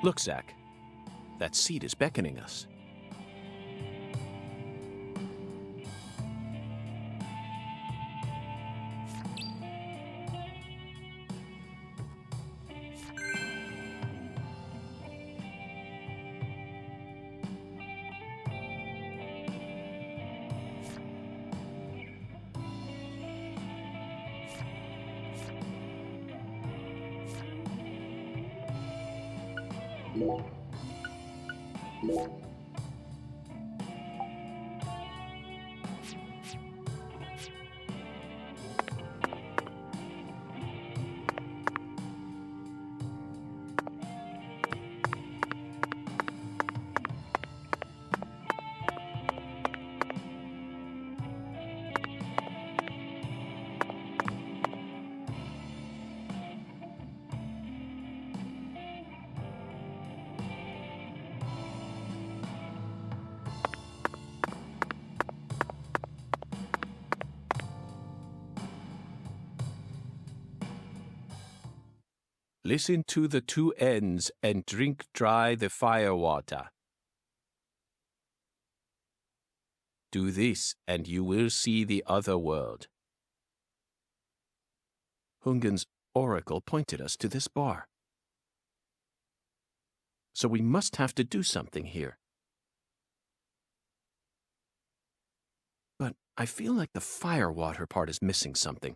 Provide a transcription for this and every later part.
Look, Zach. That seat is beckoning us. listen to the two ends and drink dry the fire water. Do this, and you will see the other world. Hungan's oracle pointed us to this bar. So we must have to do something here. But I feel like the fire water part is missing something.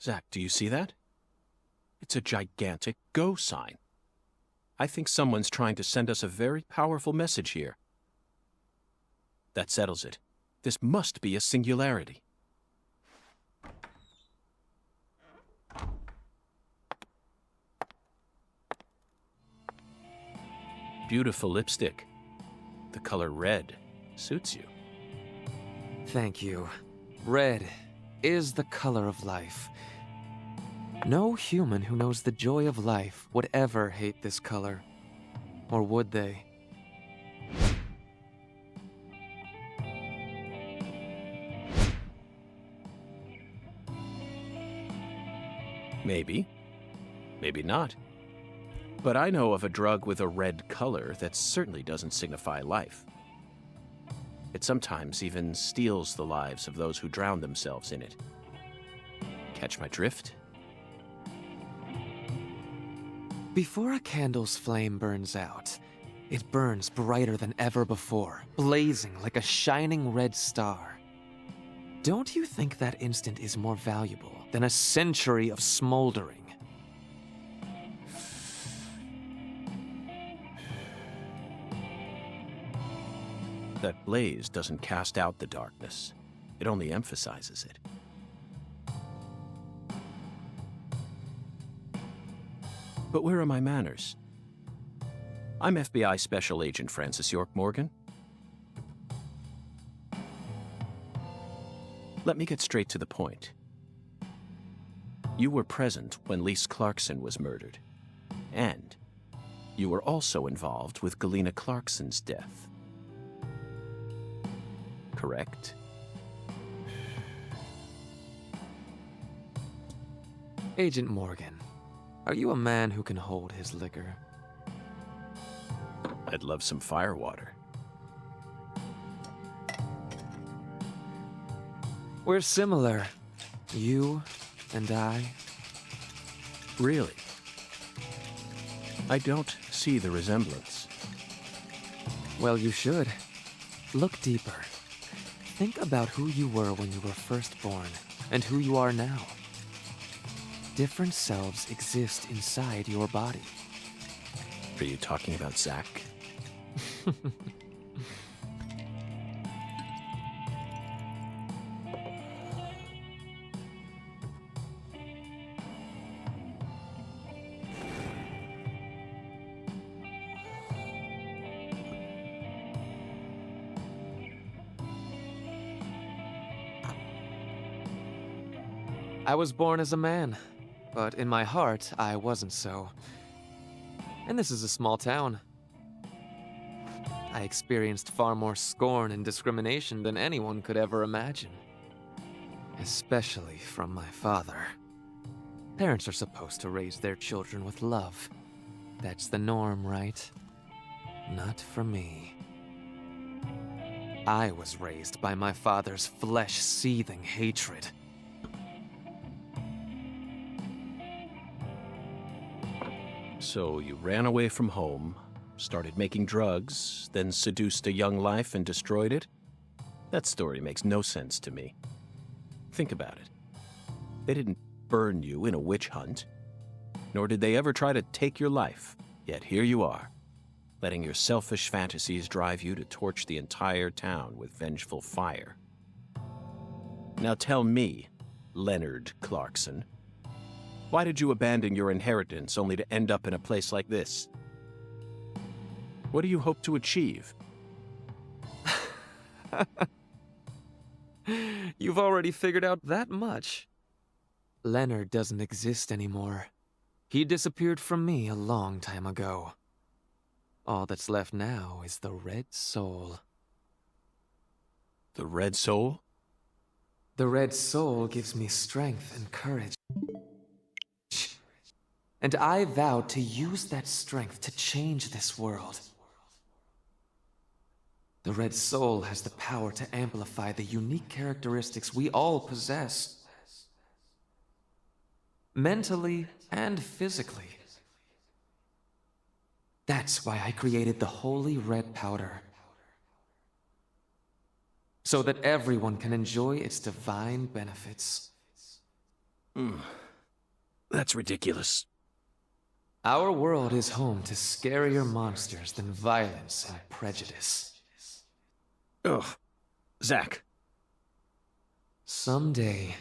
Zach, do you see that? It's a gigantic go sign. I think someone's trying to send us a very powerful message here. That settles it. This must be a singularity. Beautiful lipstick. The color red suits you. Thank you. Red is the color of life. No human who knows the joy of life would ever hate this color. Or would they? Maybe. Maybe not. But I know of a drug with a red color that certainly doesn't signify life. It sometimes even steals the lives of those who drown themselves in it. Catch my drift? Before a candle's flame burns out, it burns brighter than ever before, blazing like a shining red star. Don't you think that instant is more valuable than a century of smoldering? That blaze doesn't cast out the darkness. It only emphasizes it. But where are my manners? I'm FBI Special Agent Francis York Morgan. Let me get straight to the point. You were present when Lise Clarkson was murdered. And you were also involved with Galena Clarkson's death. Correct? Agent Morgan, are you a man who can hold his liquor? I'd love some firewater. We're similar. You and I. Really? I don't see the resemblance. Well, you should. Look deeper. Think about who you were when you were first born, and who you are now. Different selves exist inside your body. Are you talking about Zach? I was born as a man, but in my heart, I wasn't so. And this is a small town. I experienced far more scorn and discrimination than anyone could ever imagine. Especially from my father. Parents are supposed to raise their children with love. That's the norm, right? Not for me. I was raised by my father's flesh-seething hatred. So you ran away from home, started making drugs, then seduced a young life and destroyed it? That story makes no sense to me. Think about it. They didn't burn you in a witch hunt, nor did they ever try to take your life. Yet here you are, letting your selfish fantasies drive you to torch the entire town with vengeful fire. Now tell me, Leonard Clarkson, why did you abandon your inheritance only to end up in a place like this? What do you hope to achieve? You've already figured out that much. Leonard doesn't exist anymore. He disappeared from me a long time ago. All that's left now is the Red Soul. The Red Soul? The Red Soul gives me strength and courage. And I vowed to use that strength to change this world. The Red Soul has the power to amplify the unique characteristics we all possess. Mentally and physically. That's why I created the holy red powder. So that everyone can enjoy its divine benefits. Mm, that's ridiculous. Our world is home to scarier monsters than violence and prejudice. Ugh. Zach. Someday,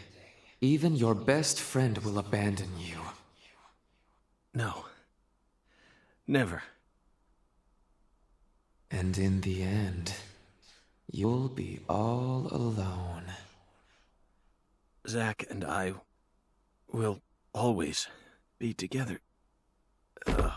even your best friend will abandon you. No. Never. And in the end, you'll be all alone. Zach and I will always be together. Ugh.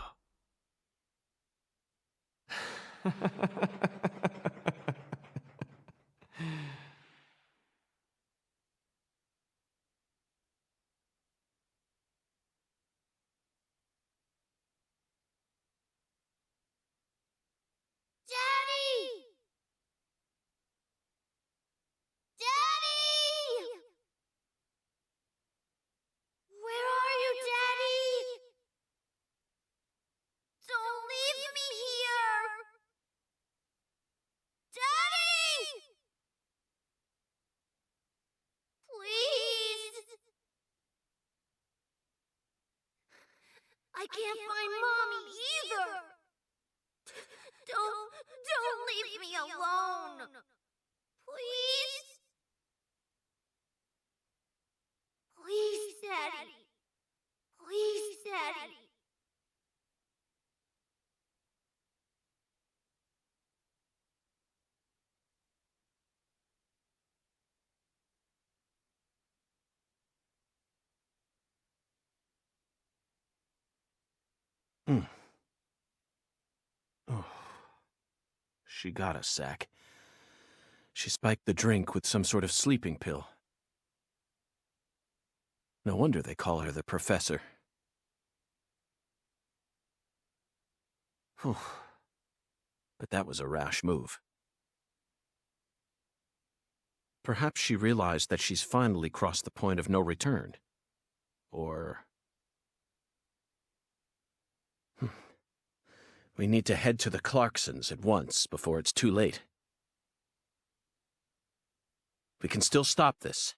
Daddy! Daddy! Where are you, Daddy? Don't leave me here! Daddy! Please! I can't find Mommy either! Don't leave me alone! Please? Please, Daddy. Please, Daddy. Mm. Oh. She got us, Zach. She spiked the drink with some sort of sleeping pill. No wonder they call her the Professor. Whew. But that was a rash move. Perhaps she realized that she's finally crossed the point of no return. Or... We need to head to the Clarksons at once before it's too late. We can still stop this.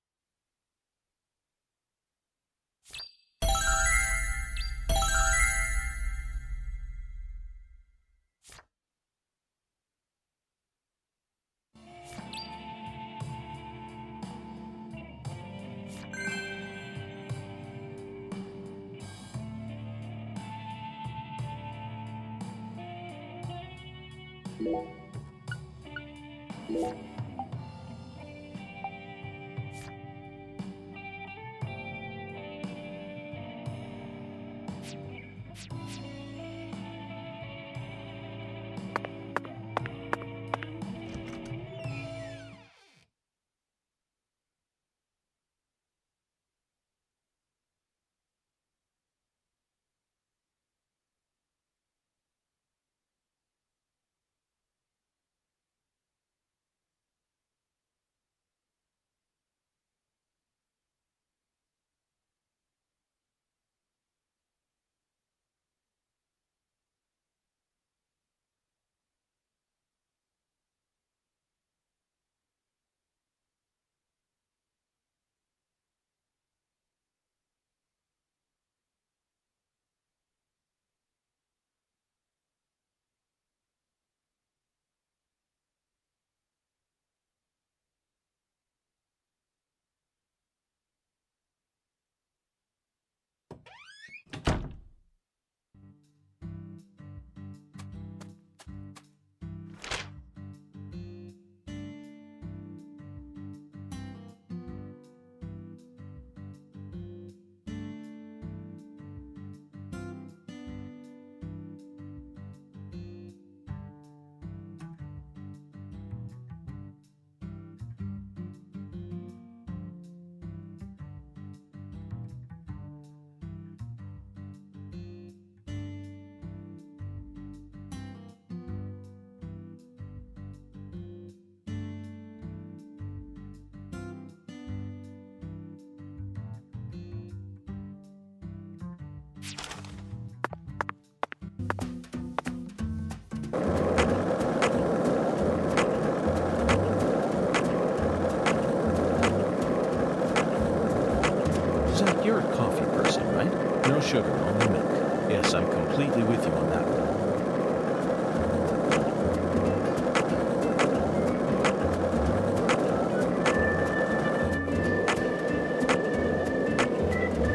sugar, only milk. Yes, I'm completely with you on that one.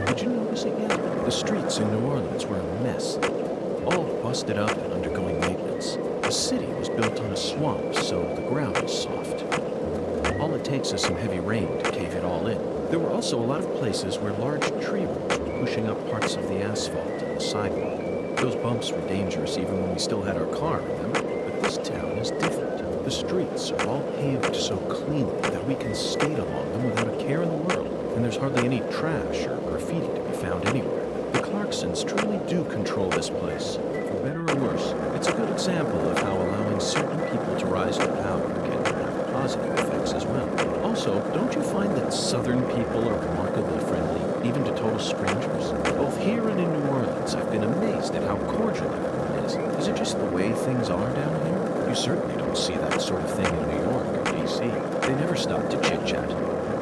Did you notice it yet? The streets in New Orleans were a mess. All busted up and undergoing maintenance. The city was built on a swamp, so the ground is soft. All it takes is some heavy rain to cave it all in. There were also a lot of places where large tree roots were pushing up parts of the asphalt and the sidewalk. Those bumps were dangerous even when we still had our car, remember? But this town is different. The streets are all paved so cleanly that we can skate along them without a care in the world. And there's hardly any trash or graffiti to be found anywhere. The Clarksons truly do control this place. For better or worse, it's a good example of how allowing certain people to rise to power can have positive effects as well. Also, don't you find that Southern people are remarkably friendly, even to total strangers? Both here and in New Orleans, I've been amazed at how cordial everyone is. Is it just the way things are down here? You certainly don't see that sort of thing in New York or D.C. They never stop to chit-chat,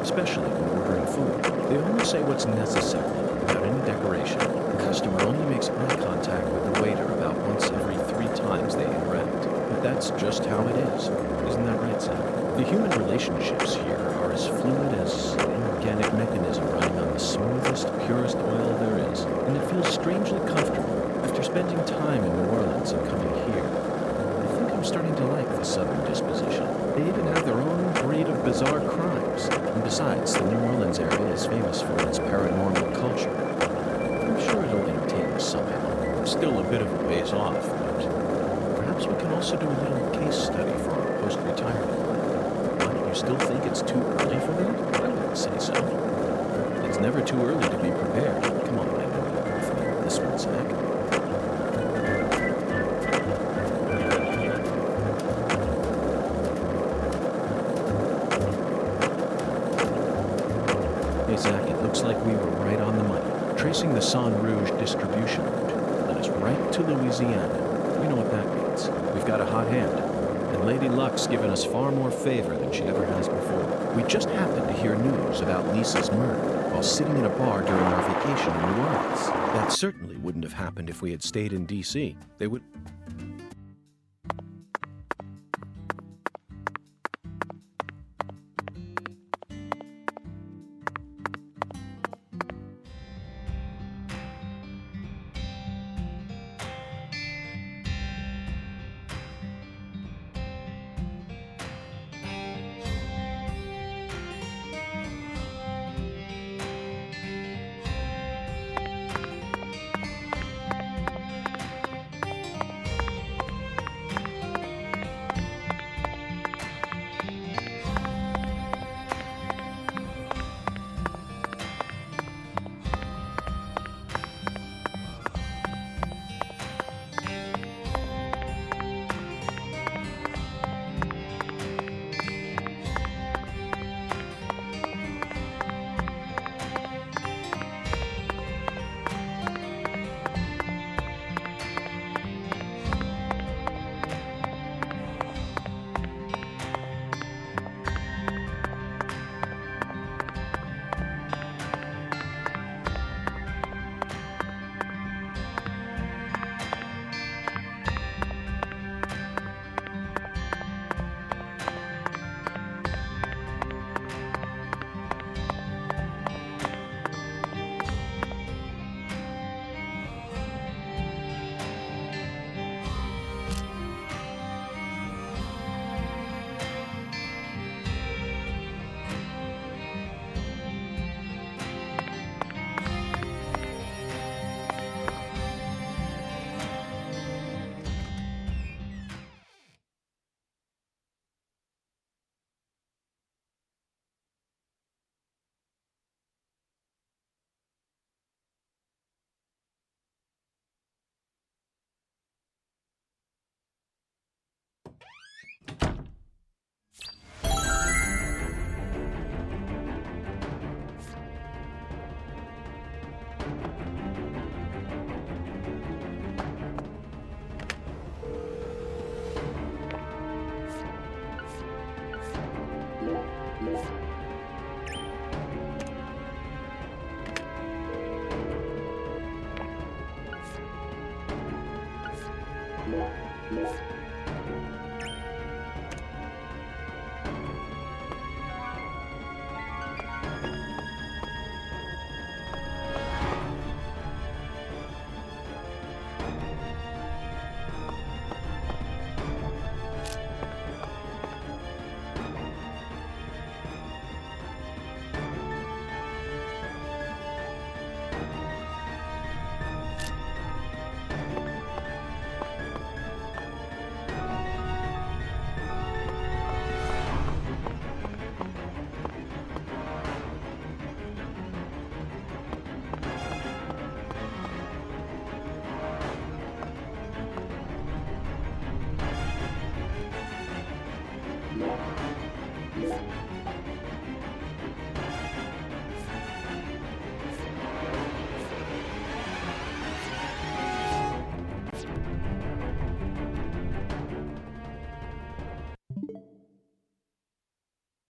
especially when ordering food. They only say what's necessary, without any decoration. The customer only makes eye contact with the waiter about once every 3 times they interact. But that's just how it is. Isn't that right, Sam? The human relationships here are as fluid as an organic mechanism running on the smoothest, purest oil there is. And it feels strangely comfortable after spending time in New Orleans and coming here. I think I'm starting to like the Southern disposition. They even have their own breed of bizarre crimes. And besides, the New Orleans area is famous for its paranormal culture. I'm sure it'll entertain us somehow. It's still a bit of a ways off, but perhaps we can also do a little case study for our post-retirement plan. What, you still think it's too early for that? I wouldn't say so. It's never too early to be prepared. Come on, I know you're with me on this one, Zach. Hey, Zach, it looks like we were right on the money. Tracing the San Rouge distribution route led us right to Louisiana. You know what that means. We've got a hot hand. And Lady Luck's given us far more favor than she ever has before. We just happened to hear news about Lisa's murder while sitting in a bar during our vacation in New Orleans. That certainly wouldn't have happened if we had stayed in D.C. They would...